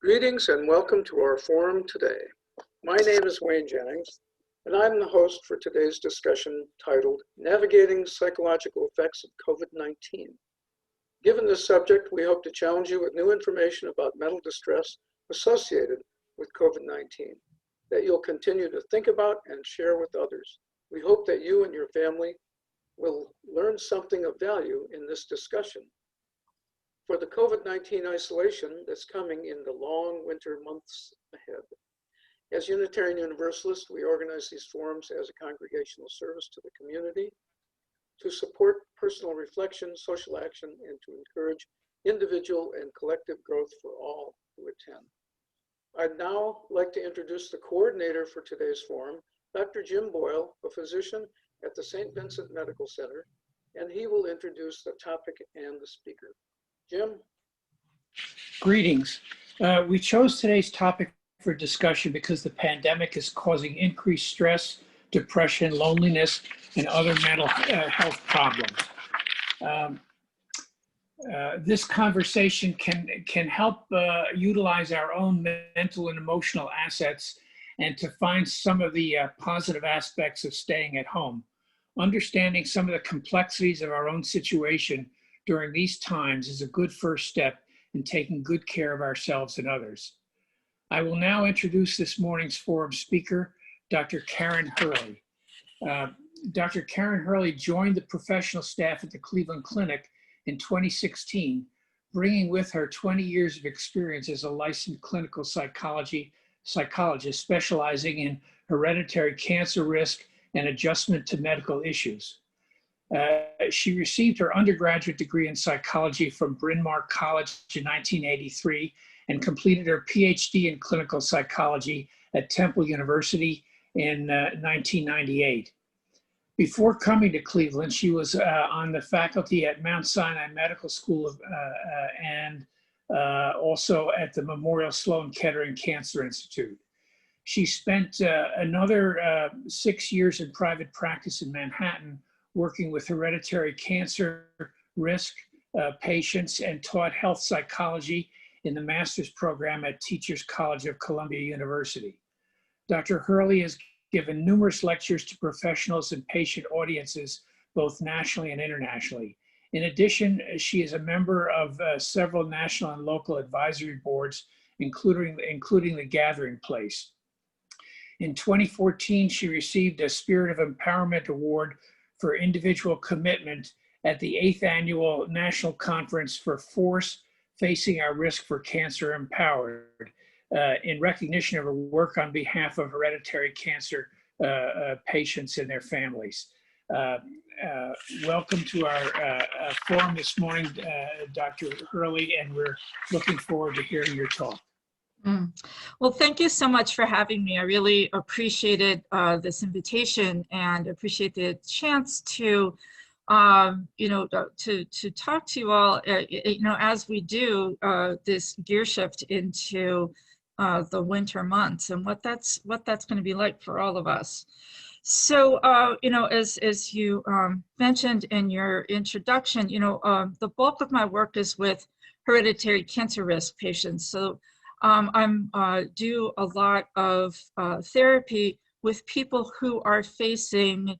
Greetings and welcome to our forum today. My name is Wayne Jennings, and I'm the host for today's discussion titled Navigating Psychological Effects of COVID-19. Given this subject, we hope to challenge you with new information about mental distress associated with COVID-19 that you'll continue to think about and share with others. We hope that you and your family will learn something of value in this discussion. For the COVID-19 isolation that's coming in the long winter months ahead. As Unitarian Universalists, we organize these forums as a congregational service to the community to support personal reflection, social action, and to encourage individual and collective growth for all who attend. I'd now like to introduce the coordinator for today's forum, Dr. Jim Boyle, a physician at the St. Vincent Medical Center, and he will introduce the topic and the speaker. Jim? Greetings. We chose today's topic for discussion because the pandemic is causing increased stress, depression, loneliness, and other mental health problems. This conversation can help utilize our own mental and emotional assets and to find some of the positive aspects of staying at home. Understanding some of the complexities of our own situation during these times is a good first step in taking good care of ourselves and others. I will now introduce this morning's forum speaker, Dr. Karen Hurley. Dr. Karen Hurley joined the professional staff at the Cleveland Clinic in 2016, bringing with her 20 years of experience as a licensed clinical psychologist specializing in hereditary cancer risk and adjustment to medical issues. She received her undergraduate degree in psychology from Bryn Mawr College in 1983 and completed her PhD in clinical psychology at Temple University in 1998. Before coming to Cleveland, she was on the faculty at Mount Sinai Medical School and also at the Memorial Sloan Kettering Cancer Institute. She spent another 6 years in private practice in Manhattan, working with hereditary cancer risk patients, and taught health psychology in the master's program at Teachers College of Columbia University. Dr. Hurley has given numerous lectures to professionals and patient audiences, both nationally and internationally. In addition, she is a member of several national and local advisory boards, including the Gathering Place. In 2014, she received a Spirit of Empowerment Award for individual commitment at the 8th Annual National Conference for Force Facing Our Risk for Cancer Empowered, in recognition of her work on behalf of hereditary cancer patients and their families. Welcome to our forum this morning, Dr. Hurley, and we're looking forward to hearing your talk. Well, thank you so much for having me. I really appreciated this invitation and appreciate the chance to, to talk to you all, as we do this gear shift into the winter months and what that's going to be like for all of us. So, as you mentioned in your introduction, the bulk of my work is with hereditary cancer risk patients. So I do a lot of therapy with people who are facing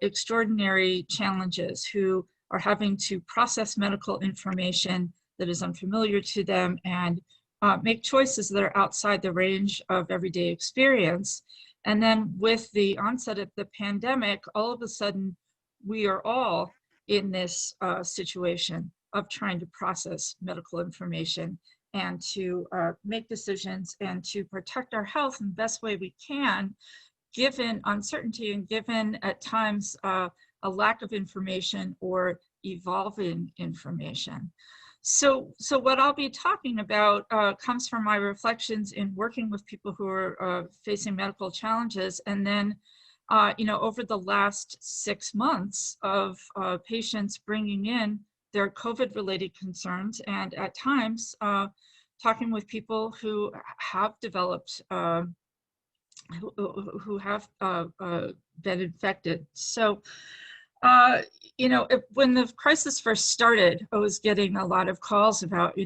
extraordinary challenges, who are having to process medical information that is unfamiliar to them and make choices that are outside the range of everyday experience. And then with the onset of the pandemic, all of a sudden, we are all in this situation of trying to process medical information and to make decisions and to protect our health in the best way we can, given uncertainty and given at times a lack of information or evolving information. So what I'll be talking about comes from my reflections in working with people who are facing medical challenges, and then over the last 6 months of patients bringing in their COVID-related concerns, and at times talking with people who have developed, who have been infected. So When the crisis first started, I was getting a lot of calls about,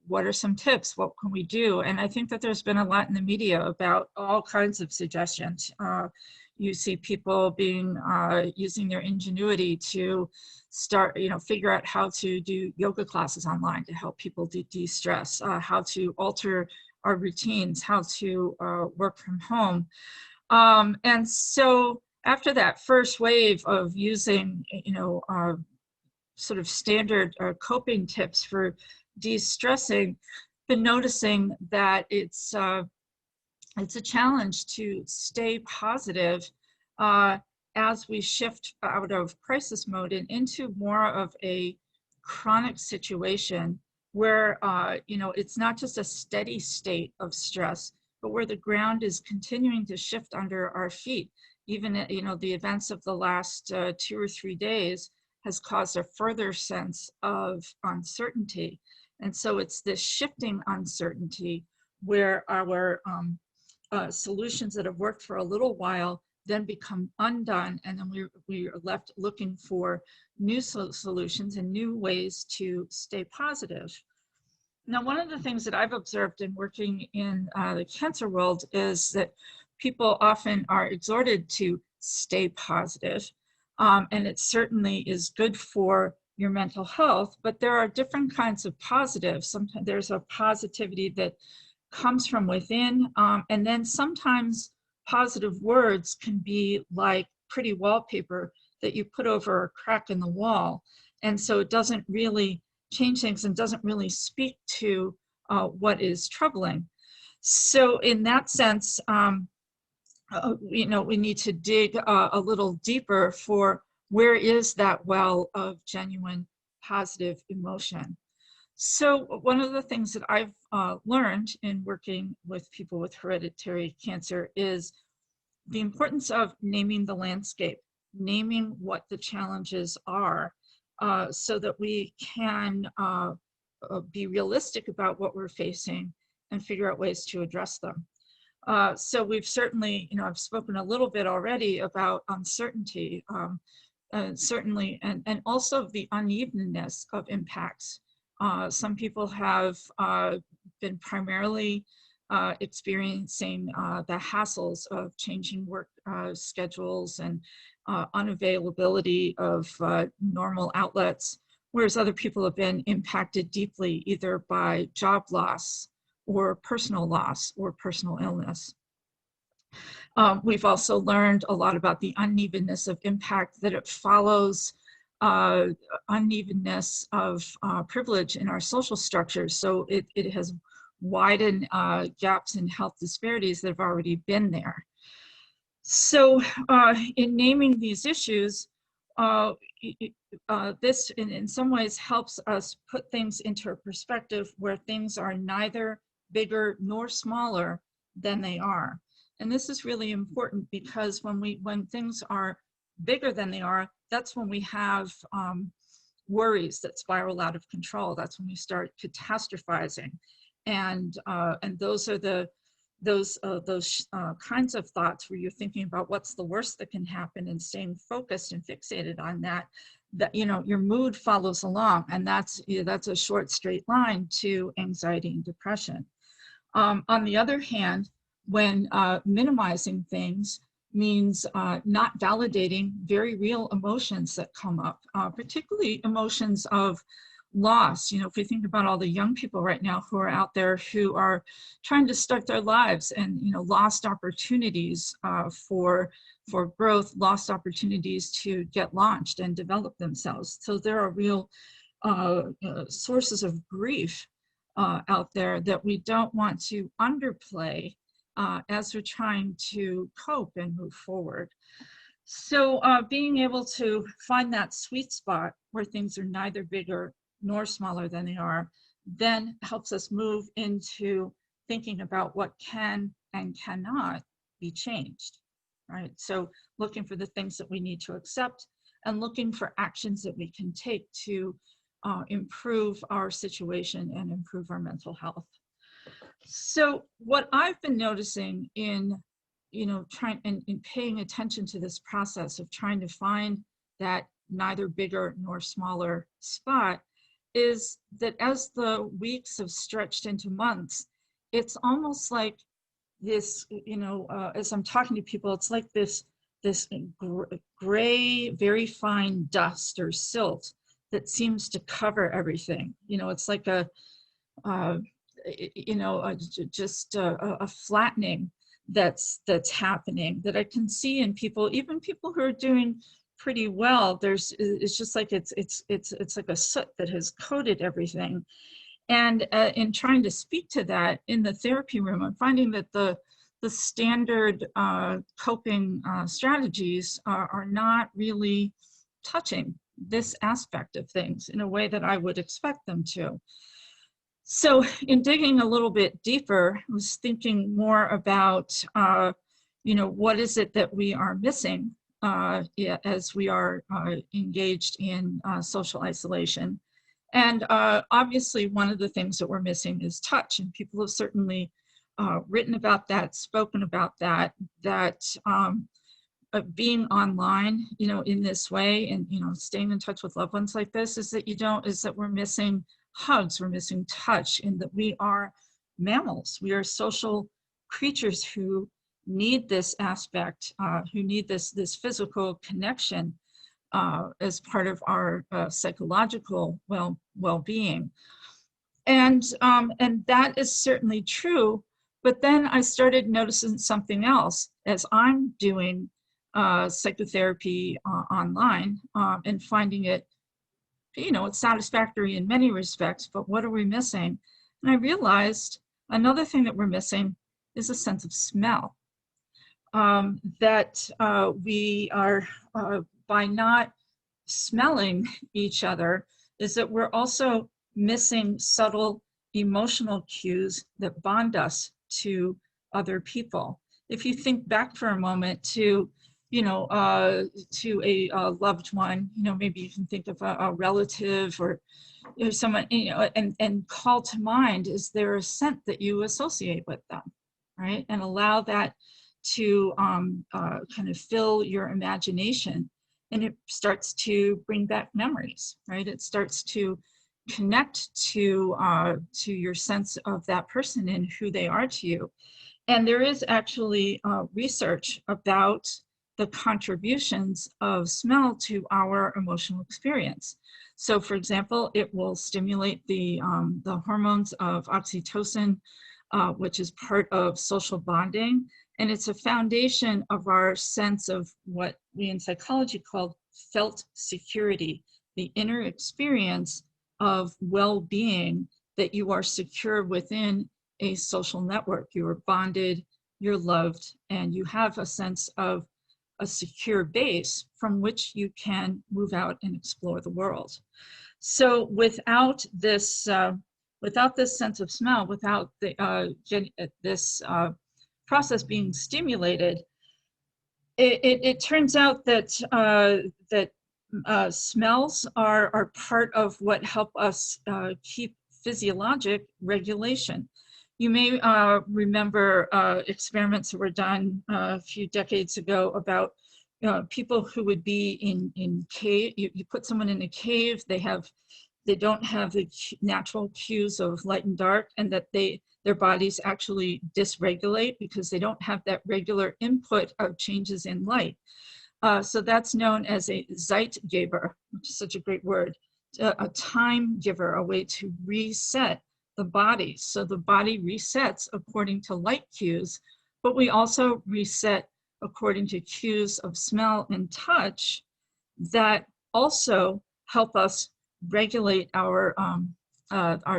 what are some tips? What can we do? And I think that there's been a lot in the media about all kinds of suggestions. You see people using their ingenuity to start, figure out how to do yoga classes online to help people de-stress, how to alter our routines, how to work from home. And so after that first wave of using, sort of standard coping tips for de-stressing, been noticing that it's a challenge to stay positive as we shift out of crisis mode and into more of a chronic situation where, it's not just a steady state of stress, but where the ground is continuing to shift under our feet. Even, the events of the last 2 or 3 days has caused a further sense of uncertainty. And so it's this shifting uncertainty where our solutions that have worked for a little while then become undone, and then we are left looking for new solutions and new ways to stay positive. Now, one of the things that I've observed in working in the cancer world is that people often are exhorted to stay positive. And it certainly is good for your mental health, but there are different kinds of positives. Sometimes there's a positivity that comes from within, and then sometimes positive words can be like pretty wallpaper that you put over a crack in the wall. And so it doesn't really change things and doesn't really speak to what is troubling. So in that sense, we need to dig a little deeper for where is that well of genuine positive emotion. So one of the things that I've learned in working with people with hereditary cancer is the importance of naming the landscape, naming what the challenges are, so that we can be realistic about what we're facing and figure out ways to address them. So we've certainly, I've spoken a little bit already about uncertainty, certainly, and also the unevenness of impacts. Some people have been primarily experiencing the hassles of changing work schedules and unavailability of normal outlets, whereas other people have been impacted deeply either by job loss or personal illness. We've also learned a lot about the unevenness of impact, that it follows unevenness of privilege in our social structures. So it has widened gaps in health disparities that have already been there. So in naming these issues, this in some ways helps us put things into a perspective where things are neither bigger nor smaller than they are. And this is really important because when things are bigger than they are, that's when we have worries that spiral out of control. That's when we start catastrophizing, and those are those kinds of thoughts where you're thinking about what's the worst that can happen and staying focused and fixated on that your mood follows along, and that's a short straight line to anxiety and depression. On the other hand, when minimizing things means not validating very real emotions that come up, particularly emotions of loss. If we think about all the young people right now who are out there who are trying to start their lives and lost opportunities for growth, lost opportunities to get launched and develop themselves. So there are real sources of grief out there that we don't want to underplay as we're trying to cope and move forward. So being able to find that sweet spot where things are neither bigger nor smaller than they are, then helps us move into thinking about what can and cannot be changed, right? So looking for the things that we need to accept and looking for actions that we can take to improve our situation and improve our mental health. So what I've been noticing in trying and in paying attention to this process of trying to find that neither bigger nor smaller spot, is that as the weeks have stretched into months, it's almost like this, as I'm talking to people, it's like this gray, very fine dust or silt that seems to cover everything. It's like just a flattening that's happening that I can see in people, even people who are doing pretty well. It's just like it's like a soot that has coated everything. And in trying to speak to that in the therapy room, I'm finding that the standard coping strategies are not really touching this aspect of things in a way that I would expect them to. So in digging a little bit deeper, I was thinking more about, what is it that we are missing as we are engaged in social isolation. And obviously, one of the things that we're missing is touch. And people have certainly written about that, spoken about that being online, in this way, and, staying in touch with loved ones like this, is that we're missing hugs, we're missing touch, and that we are mammals. We are social creatures who need this aspect, who need this physical connection as part of our psychological well-being. And that is certainly true. But then I started noticing something else as I'm doing psychotherapy online and finding it, it's satisfactory in many respects, but what are we missing? And I realized another thing that we're missing is a sense of smell. That we are, by not smelling each other, is that we're also missing subtle emotional cues that bond us to other people. If you think back for a moment to a loved one, maybe you can think of a relative or someone, and call to mind, is there a scent that you associate with them, right? And allow that to kind of fill your imagination, and it starts to bring back memories, right? It starts to connect to your sense of that person and who they are to you. And there is actually research about the contributions of smell to our emotional experience. So, for example, it will stimulate the hormones of oxytocin, which is part of social bonding. And it's a foundation of our sense of what we in psychology call felt security, the inner experience of well-being, that you are secure within a social network. You are bonded, you're loved, and you have a sense of a secure base from which you can move out and explore the world. So without this sense of smell, without this process being stimulated, it turns out that smells are part of what help us keep physiologic regulation. You may remember experiments that were done a few decades ago about people who would be in cave. You put someone in a cave, they don't have the natural cues of light and dark, and that their bodies actually dysregulate because they don't have that regular input of changes in light. So that's known as a Zeitgeber, which is such a great word, a time giver, a way to reset the body. So the body resets according to light cues, but we also reset according to cues of smell and touch that also help us regulate our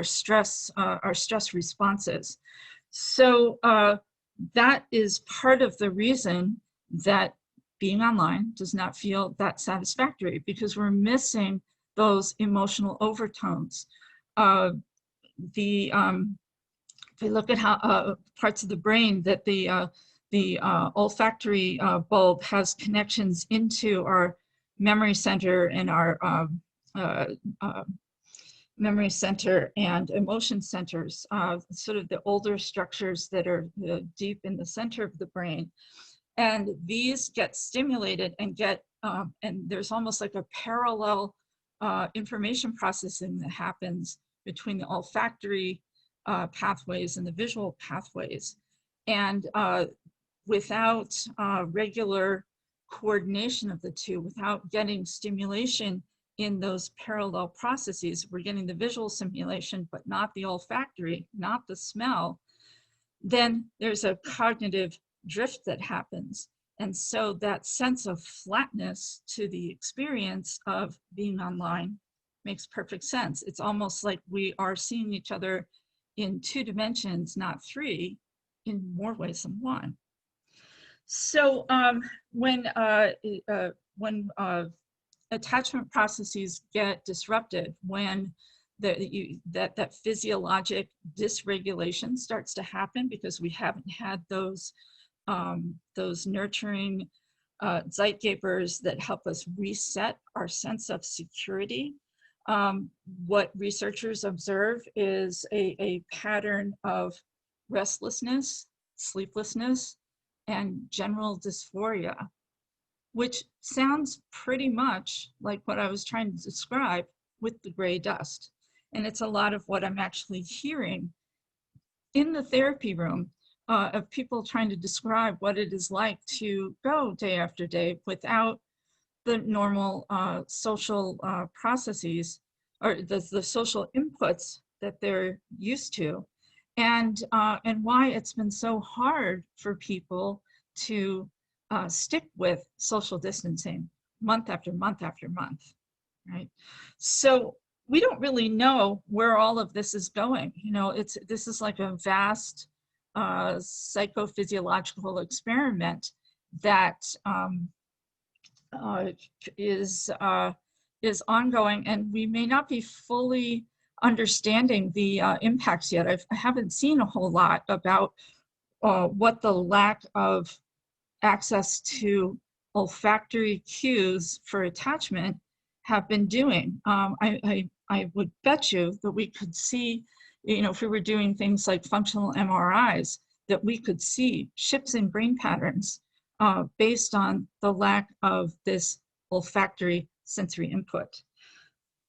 stress responses. So that is part of the reason that being online does not feel that satisfactory, because we're missing those emotional overtones. If we look at how parts of the brain, that the olfactory bulb has connections into our memory center and our memory center and emotion centers, sort of the older structures that are deep in the center of the brain. And these get stimulated and get and there's almost like a parallel information processing that happens between the olfactory pathways and the visual pathways. And without regular coordination of the two, without getting stimulation in those parallel processes, we're getting the visual stimulation, but not the olfactory, not the smell, then there's a cognitive drift that happens. And so that sense of flatness to the experience of being online makes perfect sense. It's almost like we are seeing each other in 2 dimensions, not 3, in more ways than 1. So when attachment processes get disrupted, when that physiologic dysregulation starts to happen because we haven't had those nurturing zeitgebers that help us reset our sense of security. What researchers observe is a pattern of restlessness, sleeplessness, and general dysphoria, which sounds pretty much like what I was trying to describe with the gray dust. And it's a lot of what I'm actually hearing in the therapy room of people trying to describe what it is like to go day after day without the normal social processes or the social inputs that they're used to, and why it's been so hard for people to stick with social distancing month after month after month, right? So we don't really know where all of this is going. You know, this is like a vast psychophysiological experiment that is ongoing, and we may not be fully understanding the impacts yet. I haven't seen a whole lot about what the lack of access to olfactory cues for attachment have been doing. I would bet you that we could see, you know, if we were doing things like functional MRIs, that we could see shifts in brain patterns based on the lack of this olfactory sensory input.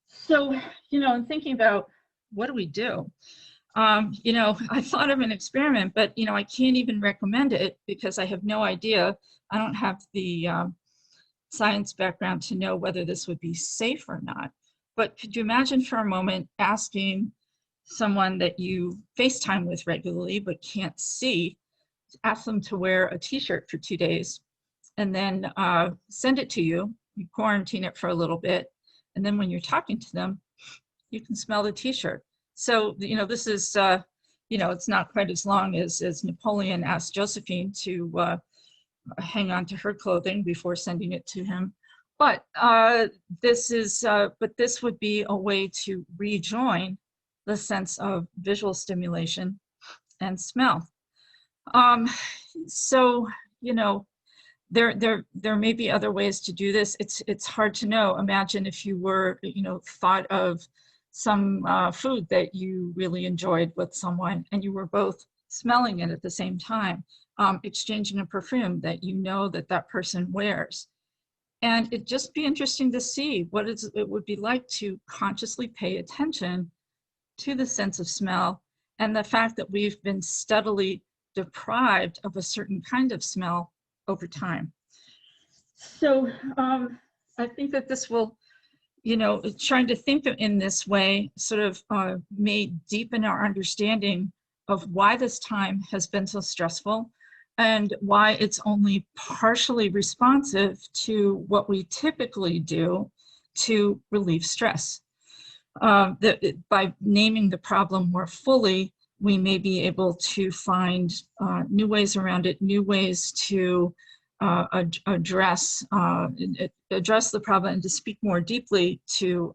So, you know, I'm thinking about what do we do? You know, I thought of an experiment, but, you know, I can't even recommend it because I have no idea. I don't have the science background to know whether this would be safe or not. But could you imagine for a moment asking someone that you FaceTime with regularly but can't see, ask them to wear a t-shirt for 2 days and then send it to you, you quarantine it for a little bit, and then when you're talking to them, you can smell the t-shirt. So, you know, this is, you know, it's not quite as long as Napoleon asked Josephine to hang on to her clothing before sending it to him. But this would be a way to rejoin the sense of visual stimulation and smell. So, you know, there may be other ways to do this. It's hard to know. Imagine if you were, you know, thought of some food that you really enjoyed with someone and you were both smelling it at the same time, exchanging a perfume that you know that person wears. And it'd just be interesting to see what it would be like to consciously pay attention to the sense of smell and the fact that we've been steadily deprived of a certain kind of smell over time. So I think that this will, you know, trying to think in this way sort of may deepen our understanding of why this time has been so stressful and why it's only partially responsive to what we typically do to relieve stress. By naming the problem more fully, we may be able to find new ways around it, new ways to address the problem and to speak more deeply to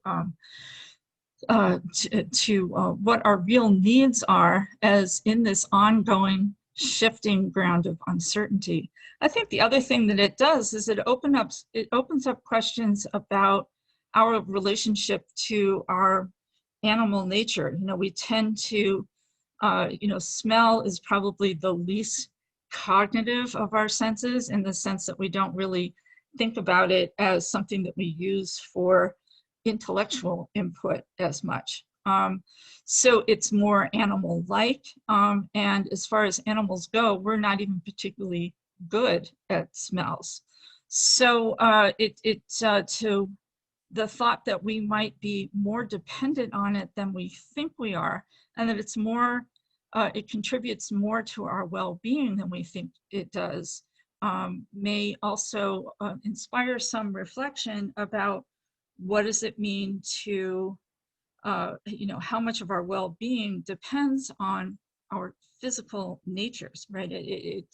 what our real needs are as in this ongoing shifting ground of uncertainty. I think the other thing that it does is it opens up questions about our relationship to our animal nature. You know, we tend to, you know, smell is probably the least cognitive of our senses in the sense that we don't really think about it as something that we use for intellectual input as much. So it's more animal-like, and as far as animals go, we're not even particularly good at smells. So to the thought that we might be more dependent on it than we think we are, and that it's more, it contributes more to our well-being than we think it does, may also inspire some reflection about what does it mean to, how much of our well-being depends on our physical natures, right? It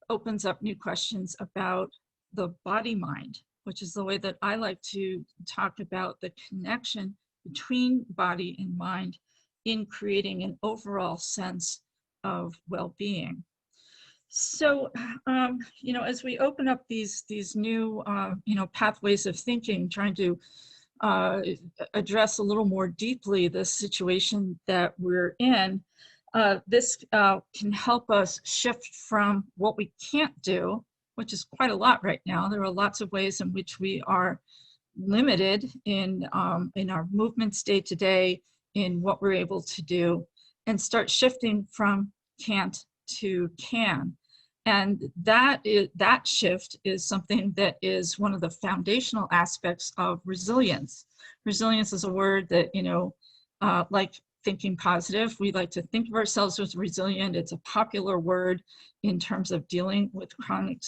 opens up new questions about the body-mind, which is the way that I like to talk about the connection between body and mind in creating an overall sense of well-being. So, as we open up these new, pathways of thinking, trying to address a little more deeply the situation that we're in, this can help us shift from what we can't do, which is quite a lot right now. There are lots of ways in which we are limited in our movements day to day, in what we're able to do, and start shifting from can't to can. And that shift is something that is one of the foundational aspects of resilience. Resilience is a word that, like thinking positive, we like to think of ourselves as resilient. It's a popular word in terms of dealing with chronic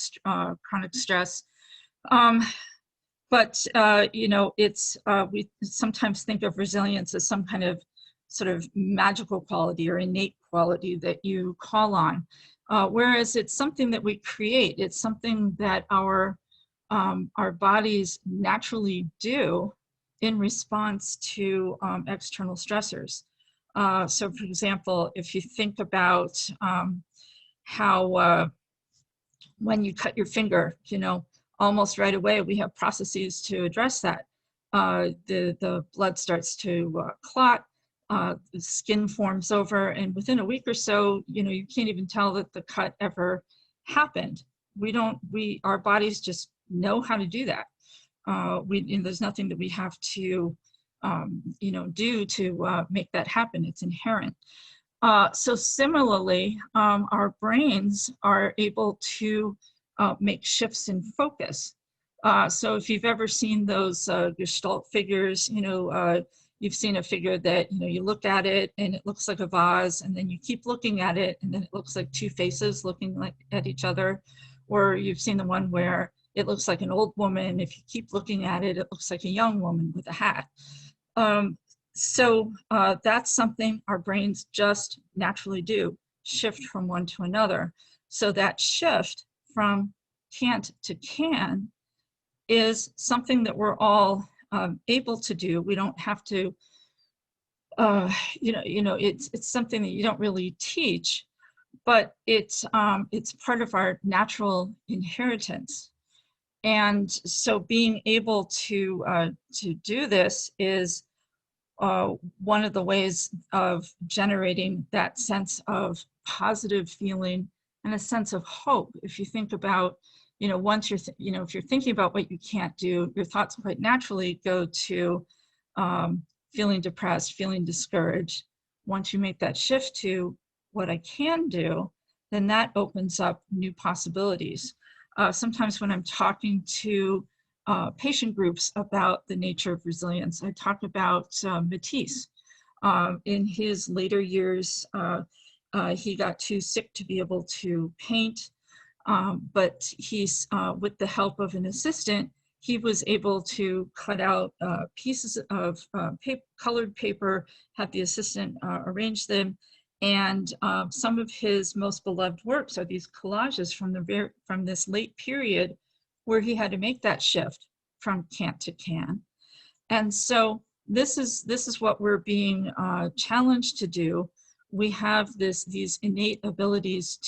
stress. But we sometimes think of resilience as some kind of sort of magical quality or innate quality that you call on. Whereas it's something that we create. It's something that our bodies naturally do in response to external stressors. So for example, if you think about how when you cut your finger, almost right away we have processes to address that. The blood starts to clot. The skin forms over, and within a week or so, you can't even tell that the cut ever happened. Our bodies just know how to do that. There's nothing that we have to, do to make that happen. It's inherent. So similarly, our brains are able to make shifts in focus. So if you've ever seen those Gestalt figures, you've seen a figure that, you look at it and it looks like a vase, and then you keep looking at it and then it looks like two faces looking at each other. Or you've seen the one where it looks like an old woman. If you keep looking at it, it looks like a young woman with a hat. So that's something our brains just naturally do, shift from one to another. So that shift from can't to can is something that we're all able to do. We don't have to, it's something that you don't really teach, but it's part of our natural inheritance. And so being able to do this is one of the ways of generating that sense of positive feeling and a sense of hope. If you think about, once you're, if you're thinking about what you can't do, your thoughts quite naturally go to feeling depressed, feeling discouraged. Once you make that shift to what I can do, then that opens up new possibilities. Sometimes when I'm talking to patient groups about the nature of resilience, I talk about Matisse. In his later years, he got too sick to be able to paint, but he's, with the help of an assistant, he was able to cut out pieces of colored paper, have the assistant arrange them, and some of his most beloved works are these collages from this late period where he had to make that shift from can't to can. And so this is what we're being challenged to do. We have these innate abilities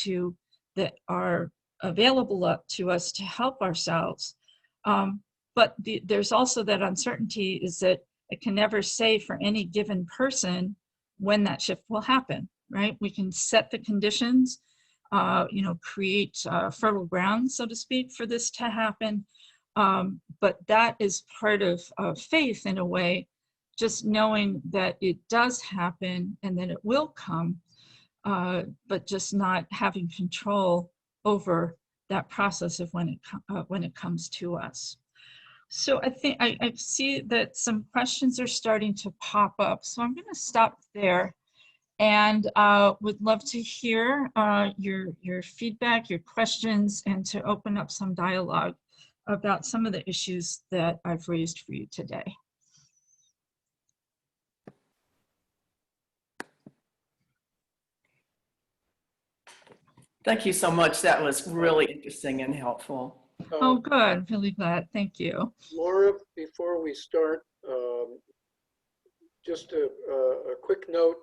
that are available to us to help ourselves. But there's also that uncertainty, is that I can never say for any given person when that shift will happen, right? We can set the conditions, create fertile ground, so to speak, for this to happen. But that is part of faith in a way, just knowing that it does happen and that it will come, but just not having control over that process of when it comes to us. So I think I see that some questions are starting to pop up. So I'm going to stop there, and would love to hear your feedback, your questions, and to open up some dialogue about some of the issues that I've raised for you today. Thank you so much. That was really interesting and helpful. Oh, good. Really glad. Thank you. Laura, before we start, just a quick note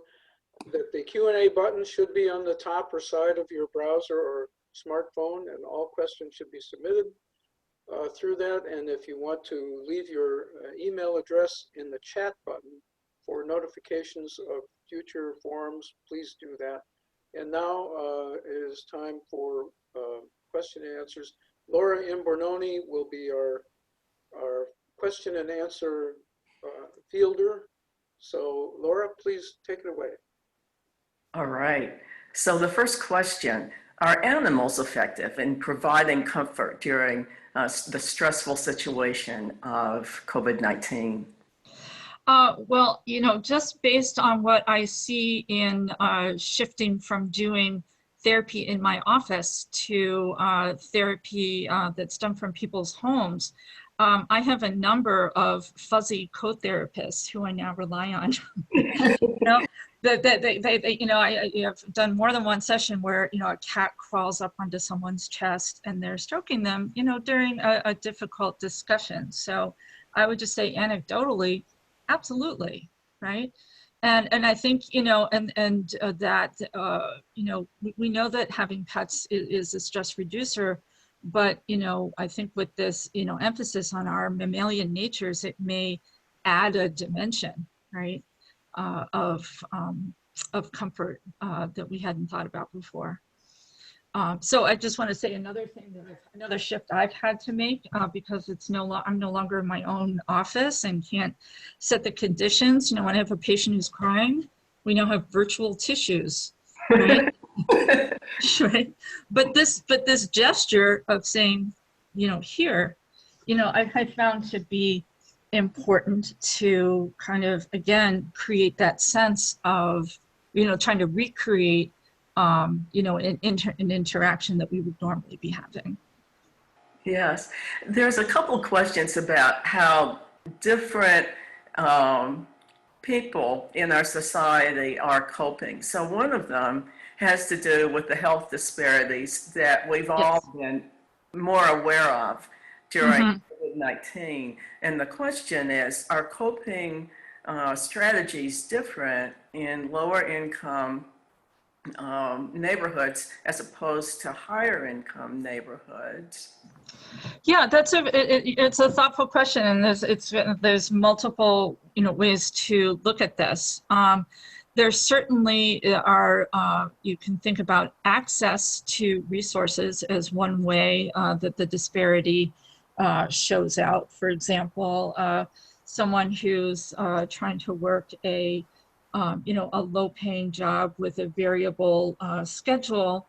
that the Q&A button should be on the top or side of your browser or smartphone, and all questions should be submitted through that. And if you want to leave your email address in the chat button for notifications of future forums, please do that. And now it is time for question and answers. Laura Imbornoni will be our question and answer fielder. So Laura, please take it away. All right. So the first question, are animals effective in providing comfort during the stressful situation of COVID-19? Well, you know, just based on what I see in shifting from doing therapy in my office to therapy that's done from people's homes, I have a number of fuzzy co-therapists who I now rely on. You know, you know, I have done more than one session where, you know, a cat crawls up onto someone's chest and they're stroking them, you know, during a difficult discussion. So I would just say anecdotally, absolutely, right? And I think, you know, that, you know, we know that having pets is a stress reducer, but, you know, I think with this, you know, emphasis on our mammalian natures, it may add a dimension, right, of comfort that we hadn't thought about before. So I just want to say another thing, another shift I've had to make because I'm no longer in my own office and can't set the conditions. You know, when I have a patient who's crying, we now have virtual tissues, right? Right. But this gesture of saying, you know, here, you know, I found to be important to kind of, again, create that sense of, you know, trying to recreate you know, an interaction that we would normally be having. Yes, there's a couple of questions about how different people in our society are coping. So one of them has to do with the health disparities that we've all been more aware of during COVID-19. And the question is, are coping strategies different in lower income neighborhoods as opposed to higher income neighborhoods? Yeah, it's a thoughtful question, and there's multiple, you know, ways to look at this. There certainly are, you can think about access to resources as one way that the disparity shows out. For example, someone who's trying to work a you know, a low-paying job with a variable schedule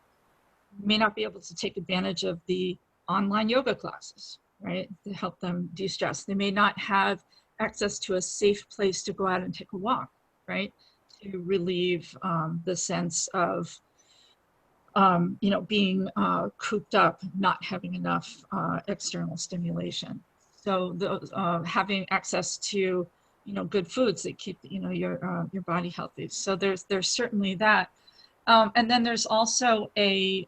may not be able to take advantage of the online yoga classes, right, to help them de-stress. They may not have access to a safe place to go out and take a walk, right, to relieve the sense of, you know, being cooped up, not having enough external stimulation. So having access to, you know, good foods that keep, you know, your body healthy. So there's certainly that. And then there's also a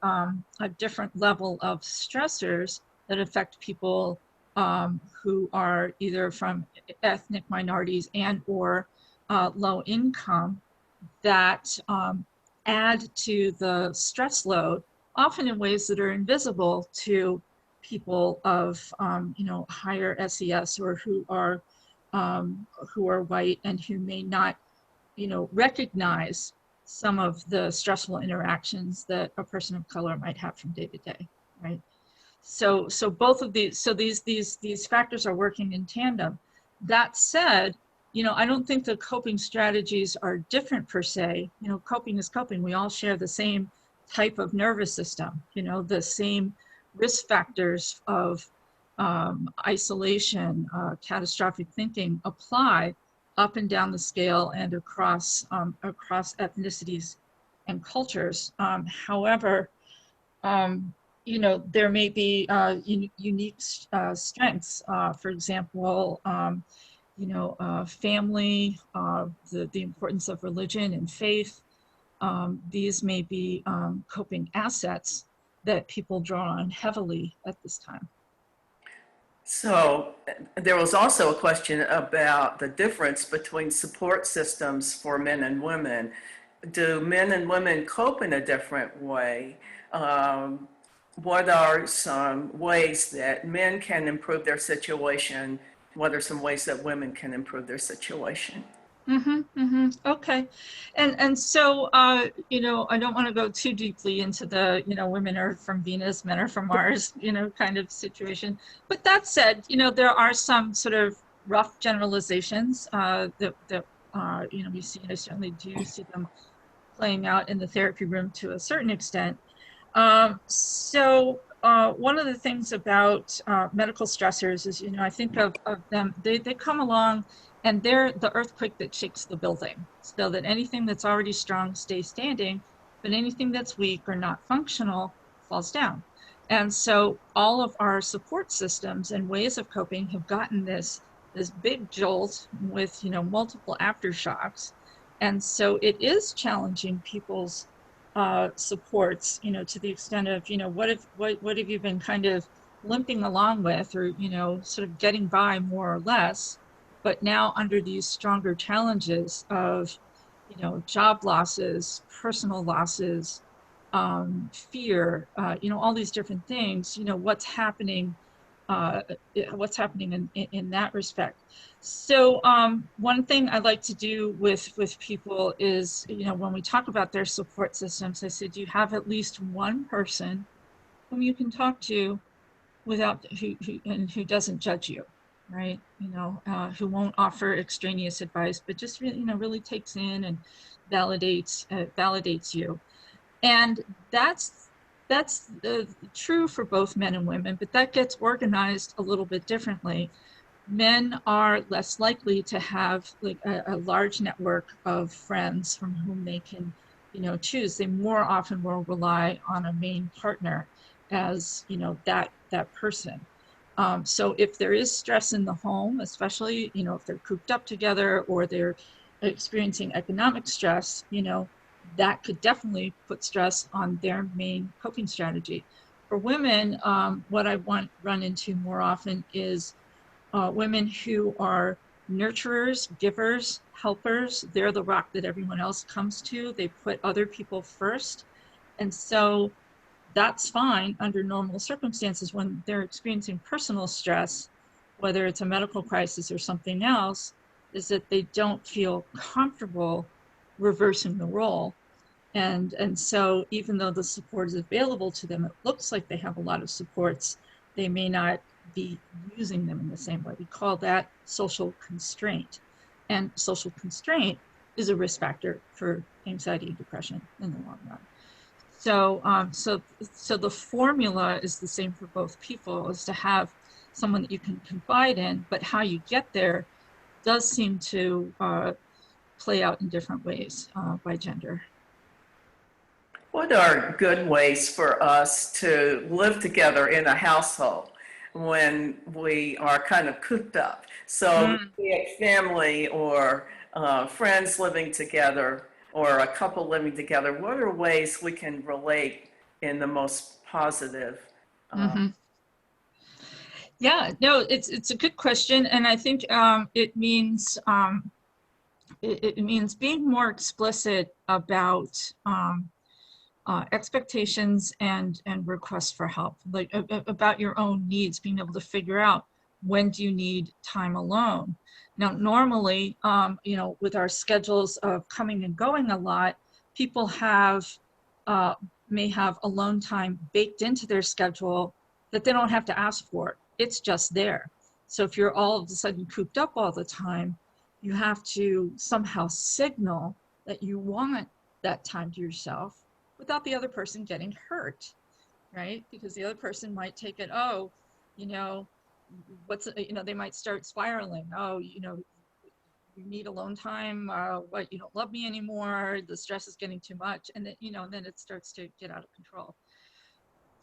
different level of stressors that affect people who are either from ethnic minorities and or low income that add to the stress load, often in ways that are invisible to people of, you know, higher SES or who are white and who may not, you know, recognize some of the stressful interactions that a person of color might have from day to day, right? So both of these factors are working in tandem. That said, I don't think the coping strategies are different per se. Coping is coping. We all share the same type of nervous system, the same risk factors of isolation, catastrophic thinking apply up and down the scale and across ethnicities and cultures. However, there may be unique strengths. For example, family, the importance of religion and faith. These may be coping assets that people draw on heavily at this time. So there was also a question about the difference between support systems for men and women. Do men and women cope in a different way? What are some ways that men can improve their situation? What are some ways that women can improve their situation? Okay. And so, I don't want to go too deeply into the, women are from Venus, men are from Mars, kind of situation. But that said, there are some sort of rough generalizations that we see, and I certainly do see them playing out in the therapy room to a certain extent. One of the things about medical stressors is, I think of them, they come along and they're the earthquake that shakes the building, so that anything that's already strong stays standing, but anything that's weak or not functional falls down. And so all of our support systems and ways of coping have gotten this big jolt with, multiple aftershocks. And so it is challenging people's supports, to the extent of, what have you been kind of limping along with, or, sort of getting by more or less, but now under these stronger challenges of, job losses, personal losses, fear, all these different things, what's happening in that respect. So one thing I like to do with people is, when we talk about their support systems, I said, you have at least one person whom you can talk to without who doesn't judge you, right? Who won't offer extraneous advice, but just really takes in and validates you. And that's true for both men and women, but that gets organized a little bit differently. Men are less likely to have like a large network of friends from whom they can, choose. They more often will rely on a main partner as, that person. So if there is stress in the home, especially, if they're cooped up together or they're experiencing economic stress, that could definitely put stress on their main coping strategy. For women, what I run into more often is women who are nurturers, givers, helpers. They're the rock that everyone else comes to. They put other people first. And so that's fine under normal circumstances. When they're experiencing personal stress, whether it's a medical crisis or something else, is that they don't feel comfortable reversing the role. And so even though the support is available to them, it looks like they have a lot of supports, they may not be using them in the same way. We call that social constraint. And social constraint is a risk factor for anxiety and depression in the long run. So the formula is the same for both people, is to have someone that you can confide in, but how you get there does seem to play out in different ways by gender. What are good ways for us to live together in a household when we are kind of cooped up? So be it family or friends living together or a couple living together, what are ways we can relate in the most positive? Yeah, no, it's a good question. And I think it means being more explicit about expectations and requests for help, like about your own needs, being able to figure out when do you need time alone. Now, normally, with our schedules of coming and going a lot, people may have alone time baked into their schedule that they don't have to ask for. It's just there. So if you're all of a sudden cooped up all the time, you have to somehow signal that you want that time to yourself without the other person getting hurt, right? Because the other person might take it, oh, you know, they might start spiraling. Oh, you need alone time. What, you don't love me anymore. The stress is getting too much. And then, then it starts to get out of control.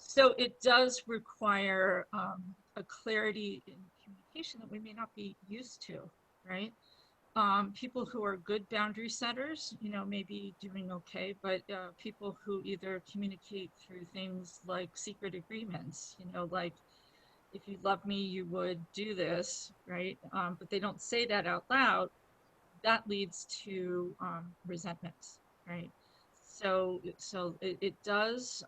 So it does require a clarity in communication that we may not be used to, right? People who are good boundary setters, may be doing okay, but people who either communicate through things like secret agreements, like, if you love me, you would do this, right? But they don't say that out loud. That leads to resentments, right? So it does,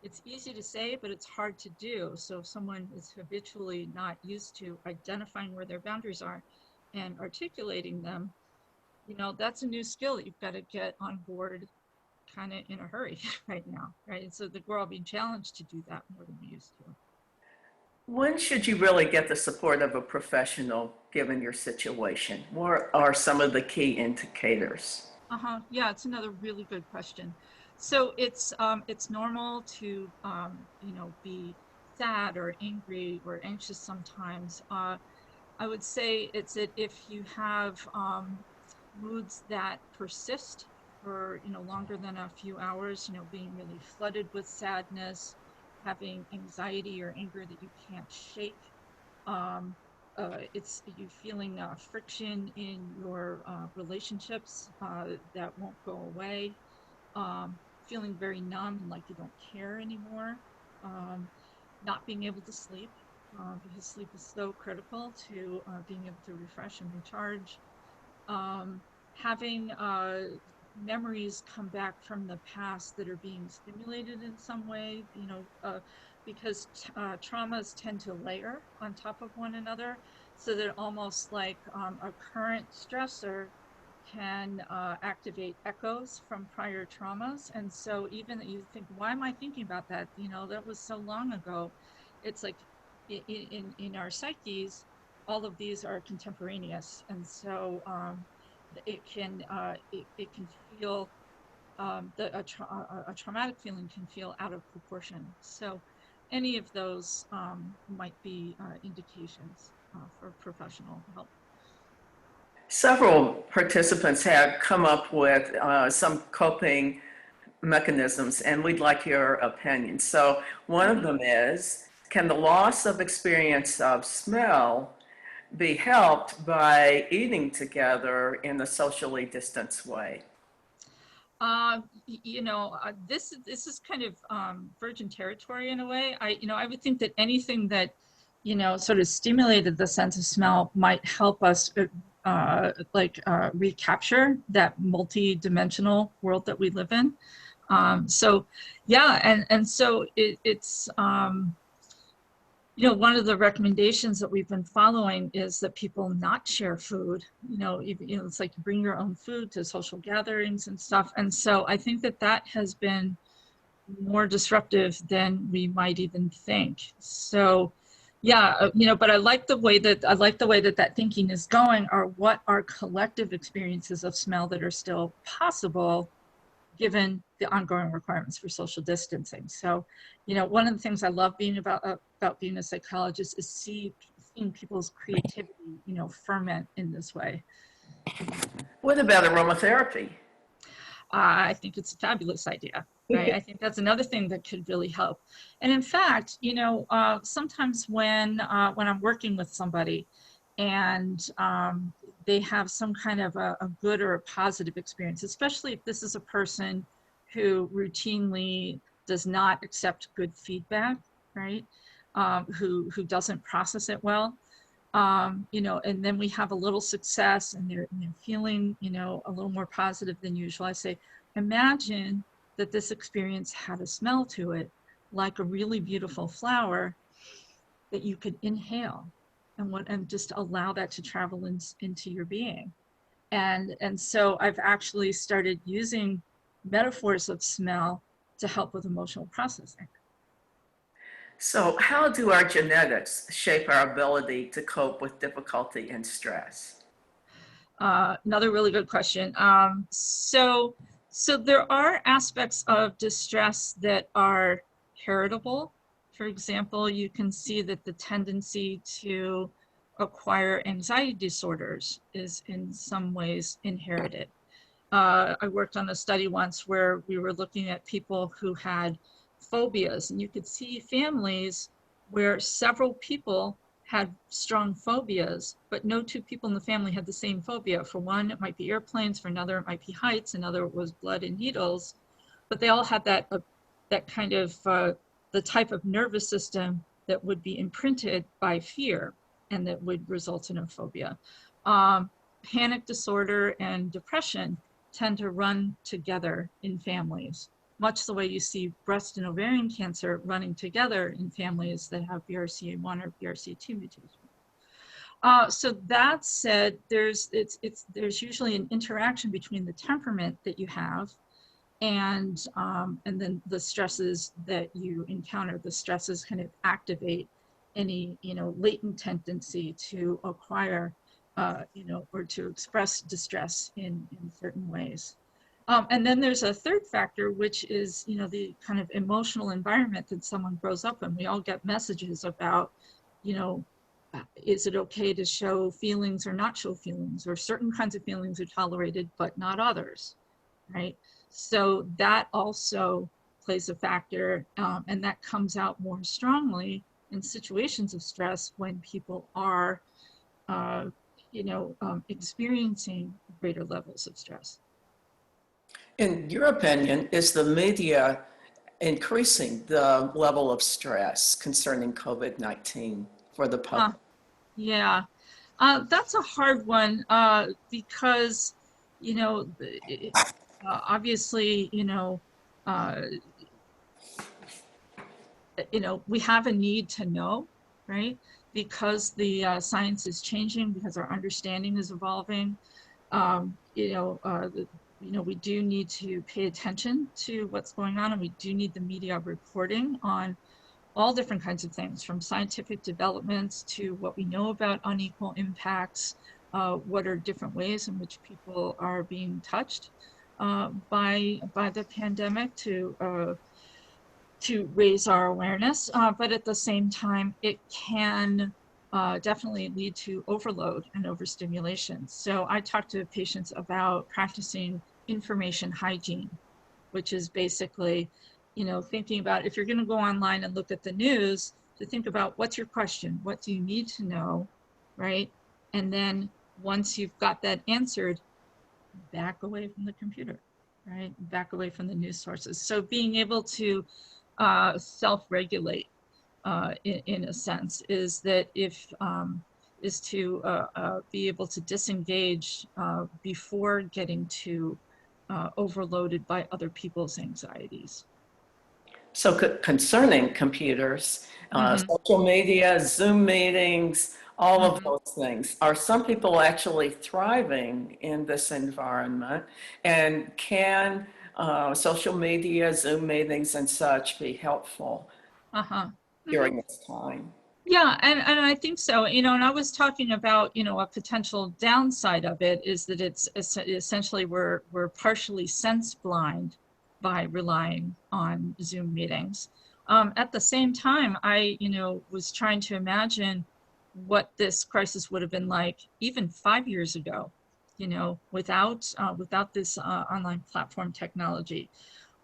it's easy to say, but it's hard to do. So if someone is habitually not used to identifying where their boundaries are and articulating them, that's a new skill that you've got to get on board kind of in a hurry right now, right? And so we're all being challenged to do that more than we used to. When should you really get the support of a professional given your situation? What are some of the key indicators? Yeah, it's another really good question. So it's normal to be sad or angry or anxious sometimes. I would say it's that if you have moods that persist for longer than a few hours, being really flooded with sadness, having anxiety or anger that you can't shake. It's you feeling friction in your relationships that won't go away, feeling very numb and like you don't care anymore, not being able to sleep because sleep is so critical to being able to refresh and recharge, having memories come back from the past that are being stimulated in some way, because traumas tend to layer on top of one another, so that almost like a current stressor can activate echoes from prior traumas. And so even that you think, why am I thinking about that? That was so long ago. It's like in our psyches, all of these are contemporaneous. And so it can feel a traumatic feeling can feel out of proportion. So any of those might be indications for professional help. Several participants have come up with some coping mechanisms, and we'd like your opinion. So one of them is, can the loss of experience of smell be helped by eating together in a socially distanced way? This is kind of virgin territory in a way. I would think that anything that sort of stimulated the sense of smell might help us recapture that multi-dimensional world that we live in. So yeah, and so it's one of the recommendations that we've been following is that people not share food. It's like you bring your own food to social gatherings and stuff. And so I think that has been more disruptive than we might even think. So yeah, but I like the way that thinking is going, are what are collective experiences of smell that are still possible given the ongoing requirements for social distancing. So, one of the things I love being about being a psychologist is seeing people's creativity, ferment in this way. What about aromatherapy? I think it's a fabulous idea, right? I think that's another thing that could really help. And in fact, sometimes when I'm working with somebody and they have some kind of a good or a positive experience, especially if this is a person who routinely does not accept good feedback, right? Who doesn't process it well, and then we have a little success and they're feeling, a little more positive than usual. I say, imagine that this experience had a smell to it, like a really beautiful flower that you could inhale and just allow that to travel into your being. And so I've actually started using metaphors of smell to help with emotional processing. So how do our genetics shape our ability to cope with difficulty and stress? Another really good question. So there are aspects of distress that are heritable. For example, you can see that the tendency to acquire anxiety disorders is in some ways inherited. I worked on a study once where we were looking at people who had phobias, and you could see families where several people had strong phobias, but no two people in the family had the same phobia. For one, it might be airplanes. For another, it might be heights. Another was blood and needles. But they all had that kind of the type of nervous system that would be imprinted by fear and that would result in a phobia. Panic disorder and depression tend to run together in families, much the way you see breast and ovarian cancer running together in families that have BRCA1 or BRCA2 mutation. So that said, there's usually an interaction between the temperament that you have and then the stresses that you encounter. The stresses kind of activate any latent tendency to acquire or to express distress in certain ways. And then there's a third factor, which is, the kind of emotional environment that someone grows up in. We all get messages about, is it okay to show feelings or not show feelings, or certain kinds of feelings are tolerated, but not others, right? So that also plays a factor, and that comes out more strongly in situations of stress when people are, experiencing greater levels of stress. In your opinion, is the media increasing the level of stress concerning COVID-19 for the public? Yeah, that's a hard one because, obviously, we have a need to know, right? Because the science is changing, because our understanding is evolving. We do need to pay attention to what's going on, and we do need the media reporting on all different kinds of things, from scientific developments to what we know about unequal impacts, what are different ways in which people are being touched by the pandemic to raise our awareness. But at the same time, it can definitely lead to overload and overstimulation. So I talk to patients about practicing information hygiene, which is basically, thinking about, if you're going to go online and look at the news, to think about, what's your question? What do you need to know, right? And then once you've got that answered, back away from the computer, right? Back away from the news sources. So being able to self-regulate in a sense is to be able to disengage before getting too overloaded by other people's anxieties. So concerning computers, social media, Zoom meetings, all of those things, are some people actually thriving in this environment? And can social media, Zoom meetings and such be helpful during this time? Yeah, and I think so, and I was talking about, a potential downside of it is that it's essentially we're partially sense blind by relying on Zoom meetings. At the same time, I, was trying to imagine what this crisis would have been like even 5 years ago, without this online platform technology.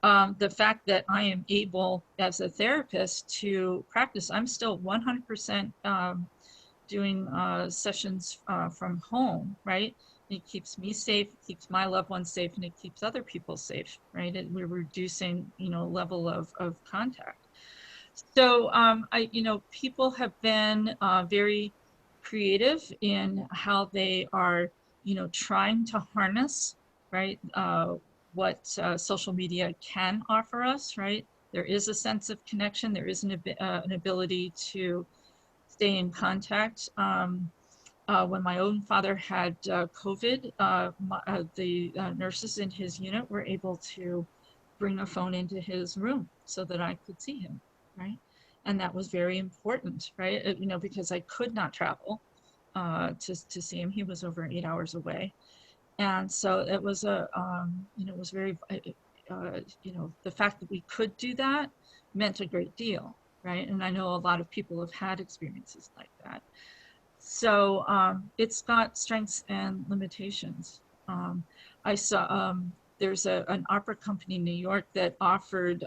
The fact that I am able as a therapist to practice, I'm still 100% doing sessions from home, right? It keeps me safe, it keeps my loved ones safe, and it keeps other people safe, right? And we're reducing, level of contact. So, people have been very creative in how they are, trying to harness, right? What social media can offer us, right? There is a sense of connection. There is an ability to stay in contact. When my own father had COVID, the nurses in his unit were able to bring a phone into his room so that I could see him, right? And that was very important, right? Because I could not travel to see him. He was over 8 hours away. And so it was it was very, the fact that we could do that meant a great deal, right? And I know a lot of people have had experiences like that. So it's got strengths and limitations. I saw there's an opera company in New York that offered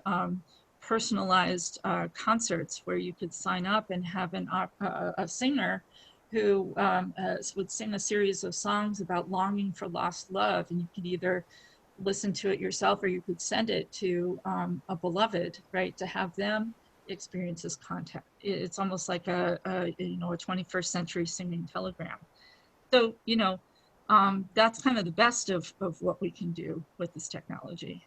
personalized concerts where you could sign up and have a singer who would sing a series of songs about longing for lost love, and you could either listen to it yourself or you could send it to a beloved, right, to have them experience this contact. It's almost like a 21st century singing telegram. So that's kind of the best of what we can do with this technology.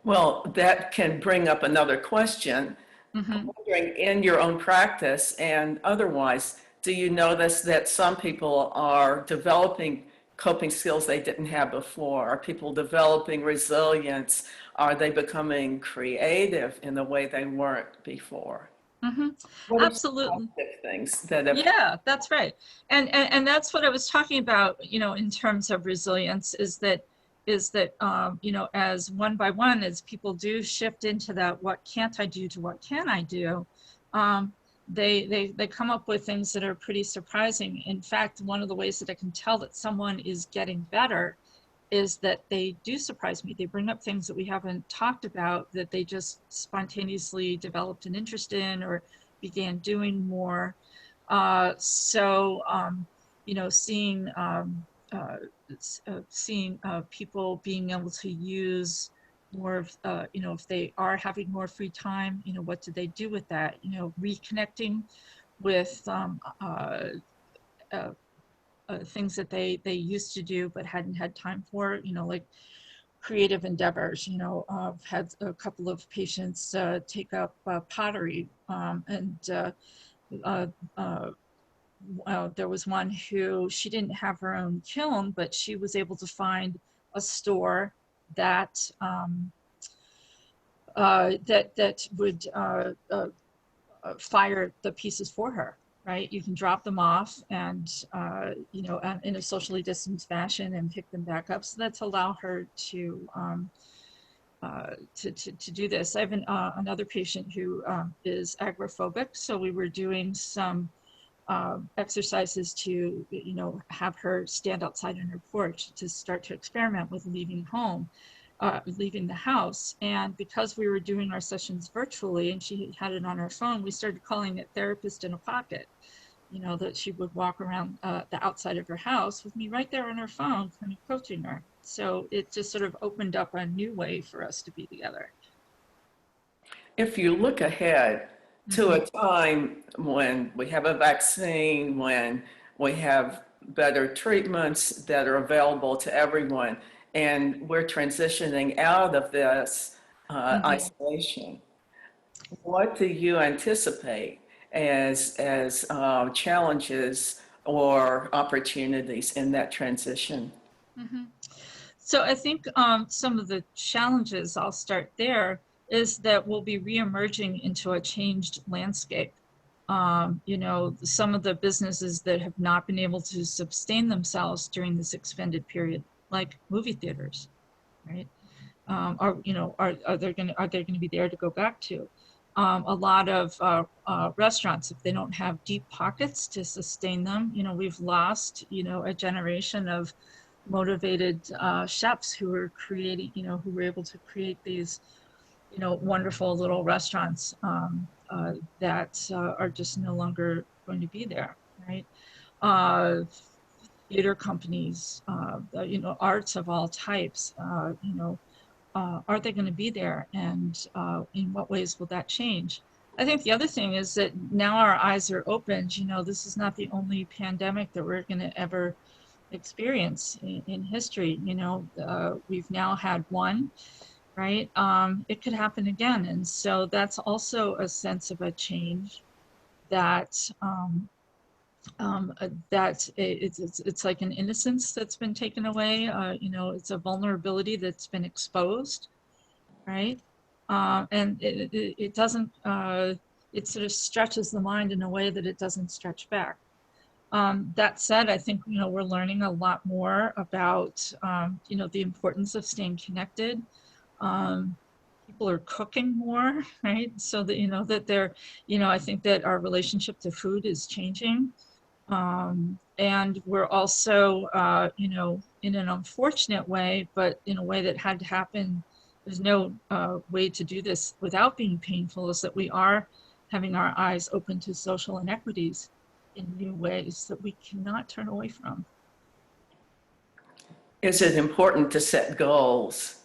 Well, that can bring up another question. Mm-hmm. I'm wondering, in your own practice and otherwise, do you notice that some people are developing coping skills they didn't have before? Are people developing resilience? Are they becoming creative in the way they weren't before? Mm-hmm. What are some Absolutely. positive things that have? Yeah, that's right. And that's what I was talking about, in terms of resilience, is that as one by one, as people do shift into that, what can't I do to what can I do, they come up with things that are pretty surprising. In fact, one of the ways that I can tell that someone is getting better is that they do surprise me. They bring up things that we haven't talked about that they just spontaneously developed an interest in or began doing more. Seeing people being able to use more of, if they are having more free time, what do they do with that? Reconnecting with things that they used to do but hadn't had time for, like creative endeavors. I've had a couple of patients take up pottery, and there was one who, she didn't have her own kiln, but she was able to find a store that that would fire the pieces for her. Right, you can drop them off and in a socially distanced fashion and pick them back up. So that's allow her to do this. I have another patient who is agoraphobic, so we were doing some exercises to have her stand outside on her porch to start to experiment with leaving the house. And because we were doing our sessions virtually and she had it on her phone, we started calling it therapist in a pocket. That she would walk around the outside of her house with me right there on her phone, kind of coaching her. So it just sort of opened up a new way for us to be together. If you look ahead to Mm-hmm. a time when we have a vaccine, when we have better treatments that are available to everyone, and we're transitioning out of this Mm-hmm. isolation, what do you anticipate as challenges or opportunities in that transition? Mm-hmm. So I think some of the challenges, I'll start there, is that we'll be reemerging into a changed landscape. Some of the businesses that have not been able to sustain themselves during this extended period, like movie theaters, right? Are they going to be there to go back to? A lot of restaurants, if they don't have deep pockets to sustain them, we've lost, a generation of motivated chefs who were creating, who were able to create these, wonderful little restaurants that are just no longer going to be there, right? Theater companies, arts of all types, are they going to be there, and in what ways will that change? I think the other thing is that now our eyes are opened. This is not the only pandemic that we're going to ever experience in history. We've now had one, right? It could happen again. And so that's also a sense of a change that it's like an innocence that's been taken away. It's a vulnerability that's been exposed, right? And it doesn't it sort of stretches the mind in a way that it doesn't stretch back. That said, I think, we're learning a lot more about, the importance of staying connected. People are cooking more, right? So that, that they're, I think that our relationship to food is changing. And we're also, in an unfortunate way, but in a way that had to happen, there's no way to do this without being painful, is that we are having our eyes open to social inequities in new ways that we cannot turn away from. Is it important to set goals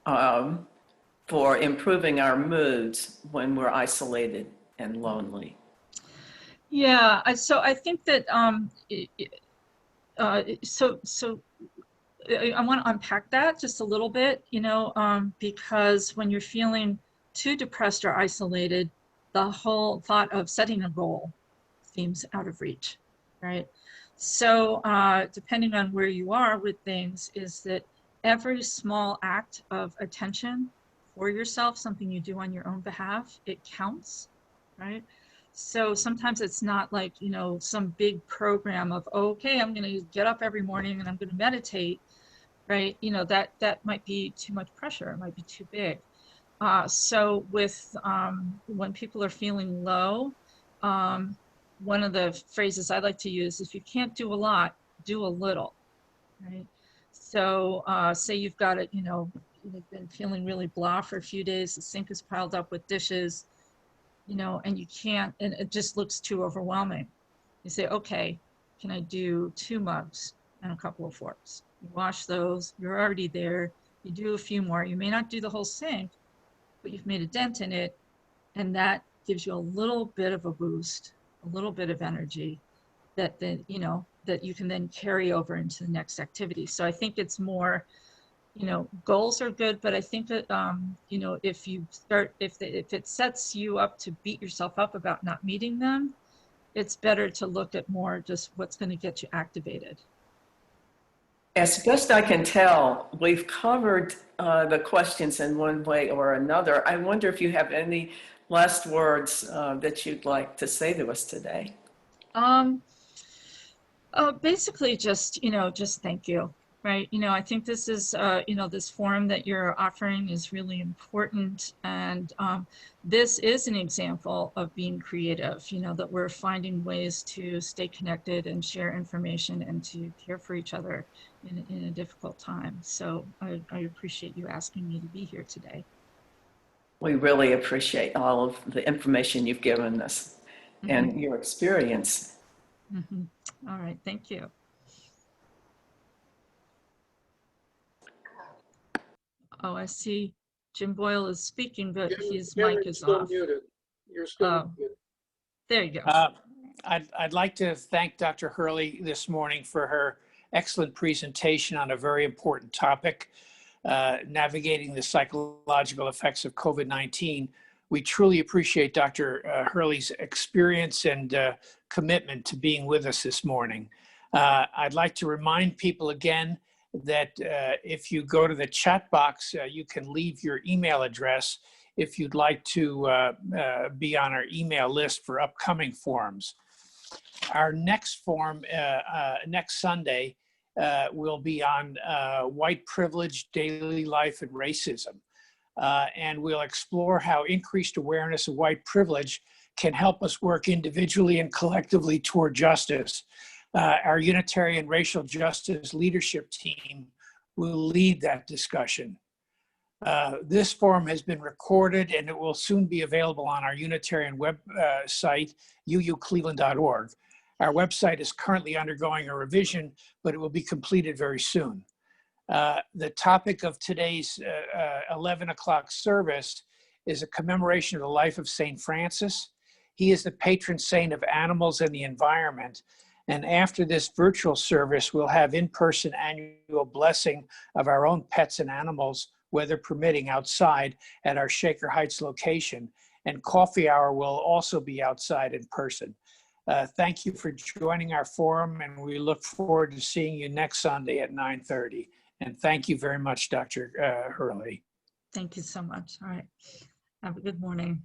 for improving our moods when we're isolated and lonely? Yeah, so I think that I want to unpack that just a little bit, because when you're feeling too depressed or isolated, the whole thought of setting a goal seems out of reach, right? So depending on where you are with things, is that every small act of attention for yourself, something you do on your own behalf, it counts, right? So sometimes it's not like, some big program of, okay, I'm going to get up every morning and I'm going to meditate, right? That might be too much pressure. It might be too big. So with when people are feeling low, one of the phrases I like to use is, if you can't do a lot, do a little, right? So say you've got it, you've been feeling really blah for a few days, the sink is piled up with dishes, and you can't, and it just looks too overwhelming. You say, okay, can I do 2 mugs and a couple of forks? You wash those, you're already there. You do a few more. You may not do the whole sink, but you've made a dent in it. And that gives you a little bit of a boost, a little bit of energy that then, that you can then carry over into the next activity. So I think it's more, goals are good, but I think that, if you start, if it sets you up to beat yourself up about not meeting them, it's better to look at more just what's going to get you activated. As best I can tell, we've covered the questions in one way or another. I wonder if you have any last words that you'd like to say to us today. Basically just, just thank you, right? I think this is, this forum that you're offering is really important. And this is an example of being creative, that we're finding ways to stay connected and share information and to care for each other in a difficult time. So I appreciate you asking me to be here today. We really appreciate all of the information you've given us and your experience. All right, thank you. Oh, I see Jim Boyle is speaking, but his mic is still off. muted. You're still muted. There you go. I'd like to thank Dr. Hurley this morning for her excellent presentation on a very important topic, navigating the psychological effects of COVID-19. We truly appreciate Dr. Hurley's experience and commitment to being with us this morning. I'd like to remind people again that if you go to the chat box, you can leave your email address if you'd like to be on our email list for upcoming forums. Our next forum, next Sunday, will be on white privilege, daily life, and racism. And we'll explore how increased awareness of white privilege can help us work individually and collectively toward justice. Our Unitarian Racial Justice Leadership Team will lead that discussion. This forum has been recorded and it will soon be available on our Unitarian website, uucleveland.org. Our website is currently undergoing a revision, but it will be completed very soon. The topic of today's 11 o'clock service is a commemoration of the life of St. Francis. He is the patron saint of animals and the environment. And after this virtual service, we'll have in-person annual blessing of our own pets and animals, weather permitting, outside at our Shaker Heights location. And coffee hour will also be outside in person. Thank you for joining our forum, and we look forward to seeing you next Sunday at 9:30. And thank you very much, Dr. Hurley. Thank you so much. All right. Have a good morning.